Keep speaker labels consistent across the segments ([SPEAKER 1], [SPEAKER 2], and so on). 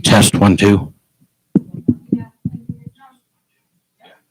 [SPEAKER 1] Test 1, 2.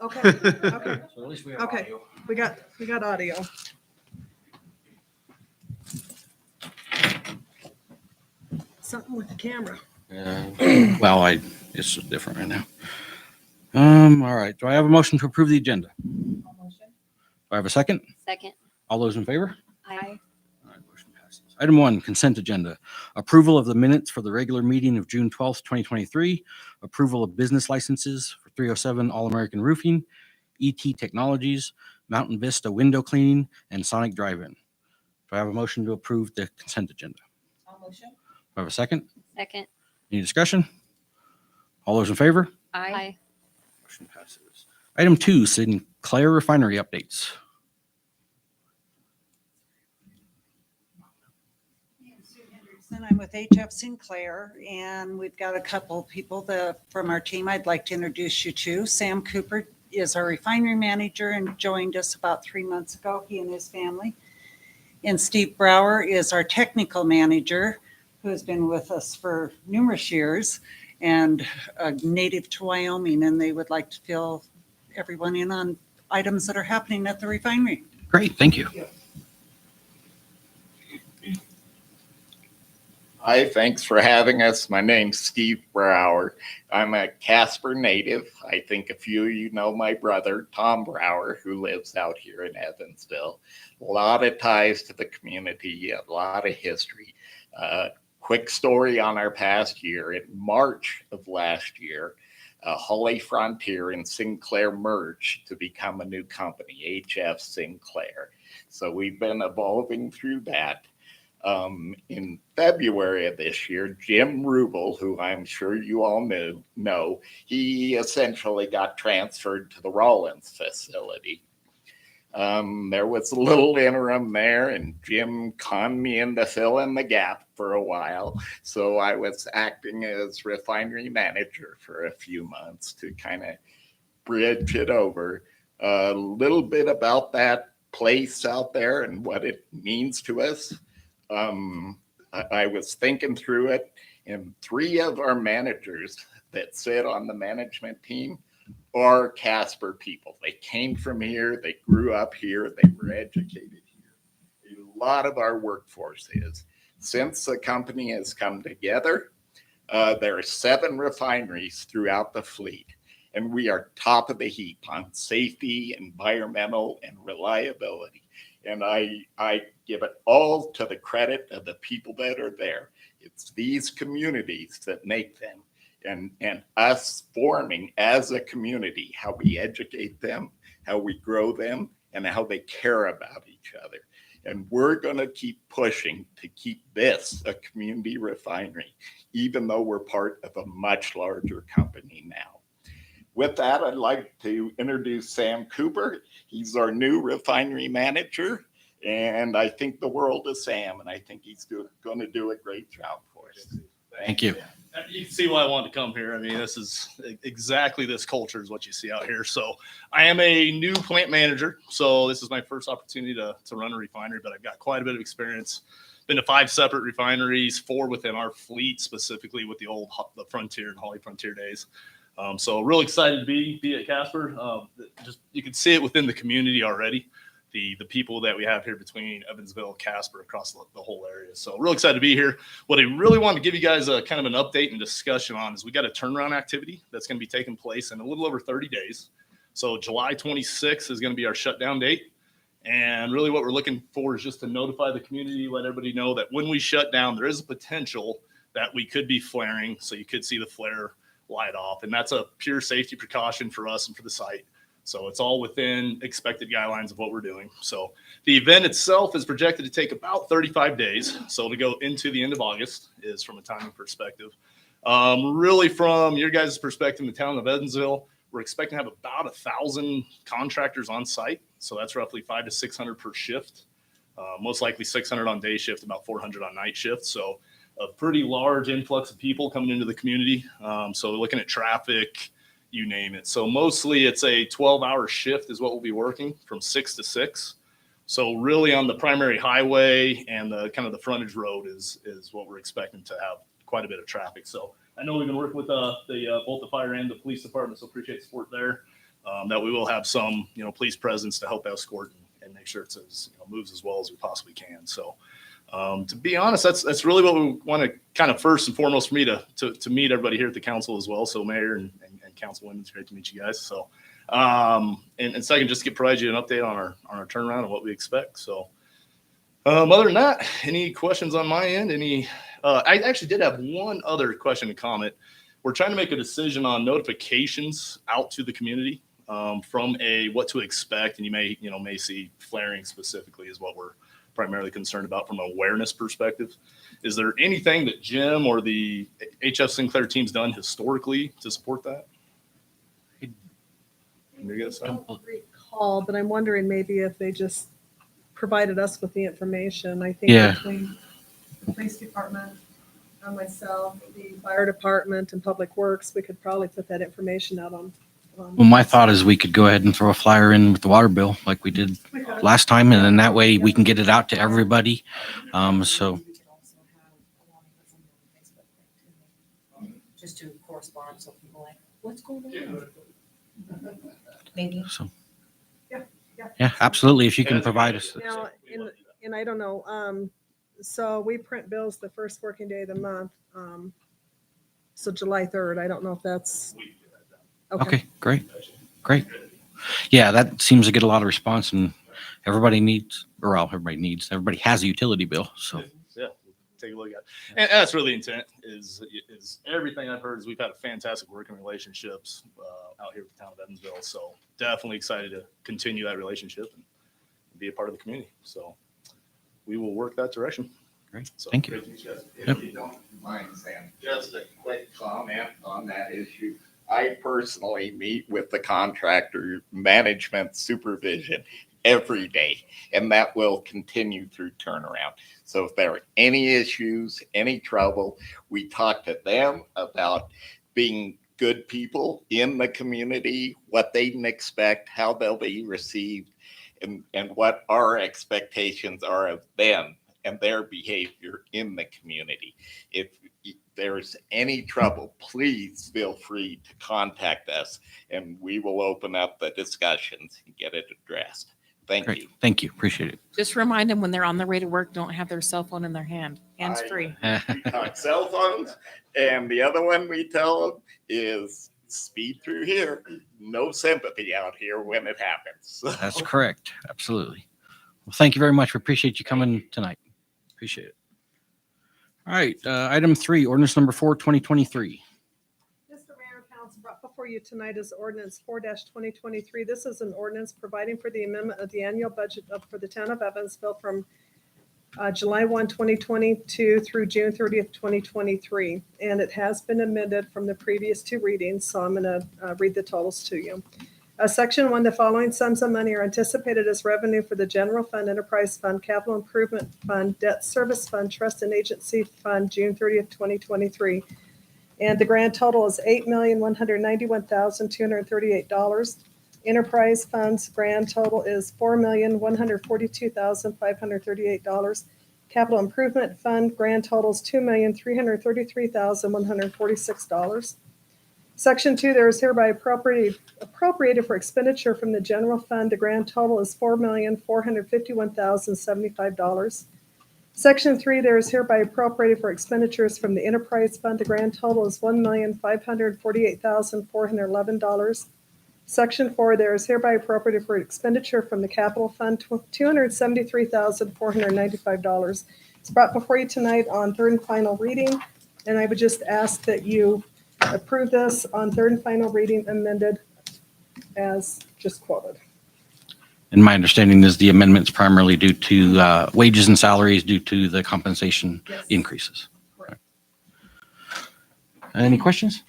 [SPEAKER 2] Okay, okay,
[SPEAKER 1] So at least we have
[SPEAKER 2] Okay.
[SPEAKER 1] audio.
[SPEAKER 2] we got audio. Something with the camera.
[SPEAKER 1] Well, it's different right now. All right. Do I have a motion to approve the agenda? Do I have a second?
[SPEAKER 3] Second.
[SPEAKER 1] All those in favor?
[SPEAKER 3] Aye.
[SPEAKER 1] All right, motion passes. Item 1, consent agenda. Approval of the minutes for the regular meeting of June 12th, 2023. Approval of business licenses for 307 All-American Roofing, ET Technologies, Mountain Vista Window Cleaning, and Sonic Drive-In. Do I have a motion to approve the consent agenda?
[SPEAKER 2] Motion.
[SPEAKER 1] Do I have a second?
[SPEAKER 3] Second.
[SPEAKER 1] Any discussion? All those in favor?
[SPEAKER 3] Aye.
[SPEAKER 1] Motion passes. Item 2, Sinclair Refinery updates.
[SPEAKER 4] And I'm with HF Sinclair, and we've got a couple people from our team I'd like to introduce you to. Sam Cooper is our refinery manager and joined us about 3 months ago, he and his family. And Steve Brower is our technical manager, who has been with us for numerous years and a native to Wyoming, and they would like to fill everyone in on items that are happening at the refinery.
[SPEAKER 1] Great, thank you.
[SPEAKER 5] Hi, thanks for having us. My name's Steve Brower. I'm a Casper native. I think a few of you know my brother, Tom Brower, who lives out here in Evansville. A lot of ties to the community, a lot of history. Quick story on our past year. In March of last year, Holly Frontier and Sinclair merged to become a new company, HF Sinclair. So we've been evolving through that. In February of this year, Jim Rubel, who I'm sure you all know, he essentially got transferred to the Rawlins facility. There was a little interim there, and Jim conned me into filling the gap for a while. So I was acting as refinery manager for a few months to kind of bridge it over. A little bit about that place out there and what it means to us. I was thinking through it, and 3 of our managers that sit on the management team are Casper people. They came from here, they grew up here, they were educated here. A lot of our workforce is. Since the company has come together, there are 7 refineries throughout the fleet, and we are top of the heap on safety, environmental, and reliability. And I give it all to the credit of the people that are there. It's these communities that make them, and us forming as a community, how we educate them, how we grow them, and how they care about each other. And we're going to keep pushing to keep this a community refinery, even though we're part of a much larger company now. With that, I'd like to introduce Sam Cooper. He's our new refinery manager, and I think the world of Sam, and I think he's going to do a great job for us.
[SPEAKER 1] Thank you.
[SPEAKER 6] You can see why I wanted to come here. I mean, this is exactly this culture is what you see out here. So I am a new plant manager. So this is my first opportunity to run a refinery, but I've got quite a bit of experience. Been to 5 separate refineries, 4 within our fleet, specifically with the Frontier and Holly Frontier days. So real excited to be at Casper. Just you can see it within the community already. The people that we have here between Evansville, Casper, across the whole area. So real excited to be here. What I really wanted to give you guys a kind of an update and discussion on is we got a turnaround activity that's going to be taking place in a little over 30 days. So July 26th is going to be our shutdown date. And really what we're looking for is just to notify the community, let everybody know that when we shut down, there is a potential that we could be flaring. So you could see the flare light off. And that's a pure safety precaution for us and for the site. So it's all within expected guidelines of what we're doing. So the event itself is projected to take about 35 days. So to go into the end of August is from a timing perspective. Really from your guys' perspective, the town of Evansville, we're expecting to have about 1,000 contractors on site. So that's roughly 500 to 600 per shift. most likely 600 on day shift, about 400 on night shift. So a pretty large influx of people coming into the community. So looking at traffic, you name it. So mostly it's a 12-hour shift is what we'll be working from 6 to 6. So really on the primary highway and the kind of the frontage road is what we're expecting to have quite a bit of traffic. So I know we've been working with both the fire and the police department, so appreciate support there. That we will have some, police presence to help escort and make sure it's moves as well as we possibly can. So to be honest, that's really what we want to kind of first and foremost for me to meet everybody here at the council as well. So mayor and councilwomen, it's great to meet you guys. So and second, just to provide you an update on our turnaround and what we expect. So other than that, any questions on my end? I actually did have one other question and comment. We're trying to make a decision on notifications out to the community from what to expect, and you may see flaring specifically is what we're primarily concerned about from an awareness perspective. Is there anything that Jim or the HF Sinclair team's done historically to support that?
[SPEAKER 2] I don't recall, but I'm wondering maybe if they just provided us with the information. I think
[SPEAKER 1] Yeah.
[SPEAKER 2] between the police department, myself, the fire department, and public works, we could probably put that information out on.
[SPEAKER 1] Well, my thought is we could go ahead and throw a flyer in with the water bill like we did
[SPEAKER 2] We could.
[SPEAKER 1] last time, and then that way we can get it out to everybody. So
[SPEAKER 3] We could also have along with some of the Facebook thing too. Just to correspond, so people like, what's going on? Maybe.
[SPEAKER 1] yeah, absolutely. If you can provide us.
[SPEAKER 2] Now, and I don't know, so we print bills the first working day of the month. So July 3rd, I don't know if that's,
[SPEAKER 1] Okay, great. Yeah, that seems to get a lot of response, and everybody has a utility bill. So
[SPEAKER 6] Yeah, take a look at it. And that's really the intent is everything I've heard is we've had a fantastic working relationships out here with the town of Evansville. So definitely excited to continue that relationship and be a part of the community. So we will work that direction.
[SPEAKER 1] Great.
[SPEAKER 6] So,
[SPEAKER 1] Thank you.
[SPEAKER 5] Great to meet you guys.
[SPEAKER 1] Yep.
[SPEAKER 5] If you don't mind, Sam, just a quick comment on that issue. I personally meet with the contractor management supervision every day, and that will continue through turnaround. So if there are any issues, any trouble, we talk to them about being good people in the community, what they can expect, how they'll be received, and what our expectations are of them and their behavior in the community. If there's any trouble, please feel free to contact us and we will open up the discussions and get it addressed. Thank
[SPEAKER 1] great.
[SPEAKER 5] you.
[SPEAKER 1] Thank you. Appreciate it.
[SPEAKER 7] Just remind them when they're on their way to work, don't have their cell phone in their hand, hands free.
[SPEAKER 5] We talk cell phones, and the other one we tell them is speed through here. No sympathy out here when it happens.
[SPEAKER 1] That's correct. Absolutely. Well, thank you very much. We appreciate you coming tonight. Appreciate it. All right. Item 3, ordinance number 4, 2023.
[SPEAKER 2] Mr. Mayor and Council, brought before you tonight is ordinance 4-2023. This is an ordinance providing for the amendment of the annual budget for the town of Evansville from July 1, 2022 through June 30th, 2023. And it has been amended from the previous 2 readings, so I'm going to read the totals to you. Section 1, the following sums of money are anticipated as revenue for the general fund, enterprise fund, capital improvement fund, debt service fund, trust and agency fund, June 30th, 2023. And the grand total is $8,191,238. Enterprise funds grand total is $4,142,538. Capital improvement fund grand total is $2,333,146. Section 2, there is hereby appropriated for expenditure from the general fund. The grand total is $4,451,075. Section 3, there is hereby appropriated for expenditures from the enterprise fund. The grand total is $1,548,411. Section 4, there is hereby appropriated for expenditure from the capital fund, $273,495. It's brought before you tonight on third and final reading, and I would just ask that you approve this on third and final reading amended as just quoted.
[SPEAKER 1] And my understanding is the amendment's primarily due to wages and salaries due to the compensation
[SPEAKER 2] Yes.
[SPEAKER 1] increases.
[SPEAKER 2] Correct.
[SPEAKER 1] Any questions?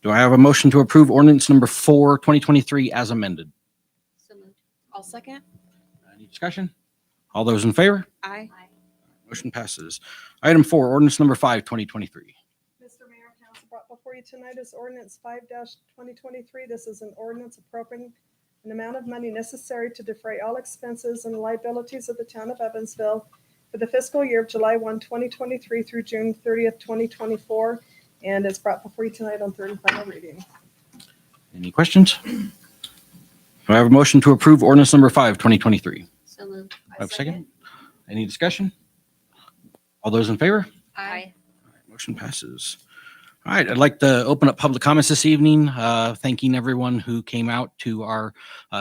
[SPEAKER 1] Do I have a motion to approve ordinance number 4, 2023 as amended?
[SPEAKER 7] So moved. I'll second.
[SPEAKER 1] Any discussion? All those in favor?
[SPEAKER 7] Aye.
[SPEAKER 1] Motion passes. Item 4, ordinance number 5, 2023.
[SPEAKER 2] Mr. Mayor and Council, brought before you tonight is ordinance 5-2023. This is an ordinance appropriating an amount of money necessary to defray all expenses and liabilities of the town of Evansville for the fiscal year of July 1, 2023 through June 30th, 2024, and it's brought before you tonight on third and final reading.
[SPEAKER 1] Any questions? Do I have a motion to approve ordinance number 5, 2023?
[SPEAKER 8] So moved.
[SPEAKER 1] Do I have a second? Any discussion? All those in favor?
[SPEAKER 8] Aye.
[SPEAKER 1] Motion passes. All right, I'd like to open up public comments this evening, thanking everyone who came out to our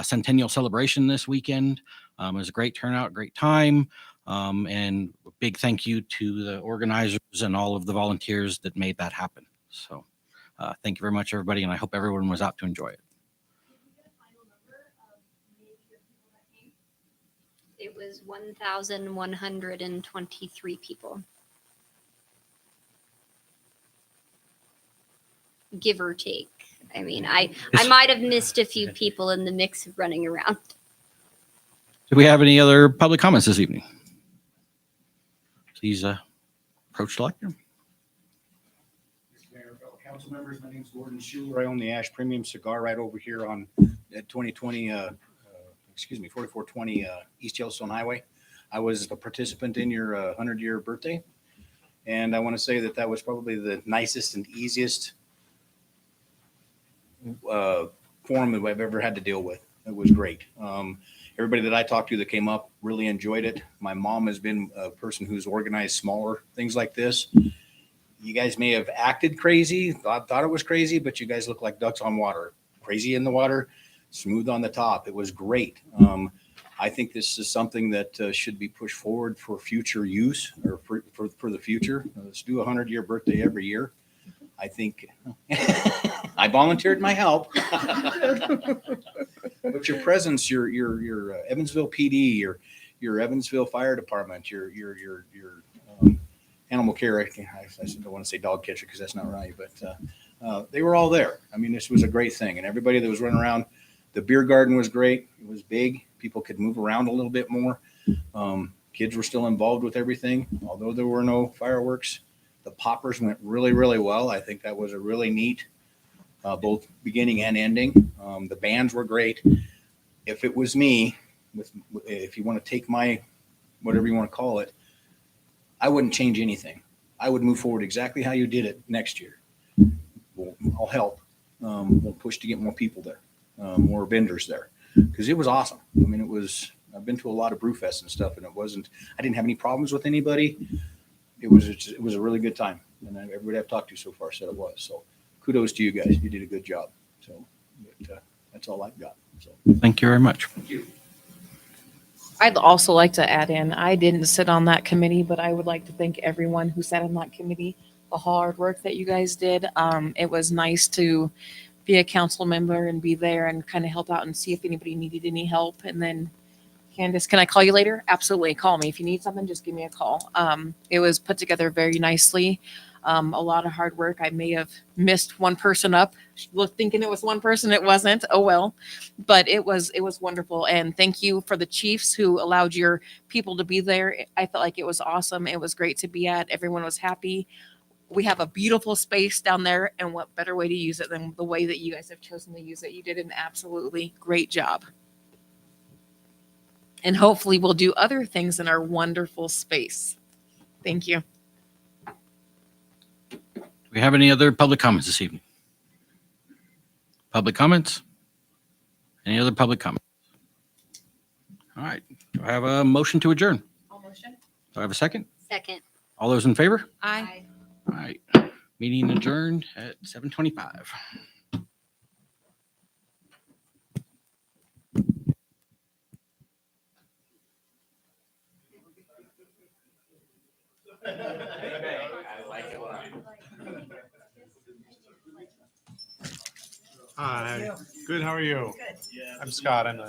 [SPEAKER 1] centennial celebration this weekend. It was a great turnout, great time, and a big thank you to the organizers and all of the volunteers that made that happen. So thank you very much, everybody, and I hope everyone was out to enjoy it.
[SPEAKER 8] It was 1,123 people. Give or take. I mean, I might have missed a few people in the mix of running around.
[SPEAKER 1] Do we have any other public comments this evening? Please approach the lectern.
[SPEAKER 9] Mr. Mayor, fellow council members, my name is Gordon Schuler. I own the Ash Premium Cigar right over here on 4420 East Yellowstone Highway. I was a participant in your 100-year birthday, and I want to say that that was probably the nicest and easiest forum that I've ever had to deal with. It was great. Everybody that I talked to that came up really enjoyed it. My mom has been a person who's organized smaller things like this. You guys may have acted crazy, thought it was crazy, but you guys look like ducks on water. Crazy in the water, smooth on the top. It was great. I think this is something that should be pushed forward for future use or for the future. Let's do a 100-year birthday every year. I think I volunteered my help. But your presence, your Evansville PD, your Evansville Fire Department, your animal care. I don't want to say dog catcher because that's not right, but they were all there. I mean, this was a great thing, and everybody that was running around. The beer garden was great. It was big. People could move around a little bit more. Kids were still involved with everything, although there were no fireworks. The poppers went really, really well. I think that was a really neat, both beginning and ending. The bands were great. If it was me, if you want to take my, whatever you want to call it, I wouldn't change anything. I would move forward exactly how you did it next year. I'll help. We'll push to get more people there, more vendors there, because it was awesome. I mean, I've been to a lot of Brewfests and stuff, and I didn't have any problems with anybody. It was a really good time, and everybody I've talked to so far said it was. So kudos to you guys. You did a good job. So that's all I've got. So
[SPEAKER 1] Thank you very much.
[SPEAKER 9] thank you.
[SPEAKER 7] I'd also like to add in, I didn't sit on that committee, but I would like to thank everyone who sat on that committee, the hard work that you guys did. It was nice to be a council member and be there and kind of help out and see if anybody needed any help. And then Candace, can I call you later? Absolutely. Call me. If you need something, just give me a call. It was put together very nicely. A lot of hard work. I may have missed one person up, thinking it was one person. It wasn't. Oh, well, but it was wonderful. And thank you for the chiefs who allowed your people to be there. I felt like it was awesome. It was great to be at. Everyone was happy. We have a beautiful space down there, and what better way to use it than the way that you guys have chosen to use it. You did an absolutely great job. And hopefully we'll do other things in our wonderful space. Thank you.
[SPEAKER 1] Do we have any other public comments this evening? Public comments? Any other public comments? All right. Do I have a motion to adjourn?
[SPEAKER 3] All motion?
[SPEAKER 1] Do I have a second?
[SPEAKER 8] Second.
[SPEAKER 1] All those in favor?
[SPEAKER 7] Aye.
[SPEAKER 1] All right. Meeting adjourned at 7:25.
[SPEAKER 10] Hi, good, how are you? I'm Scott, I'm the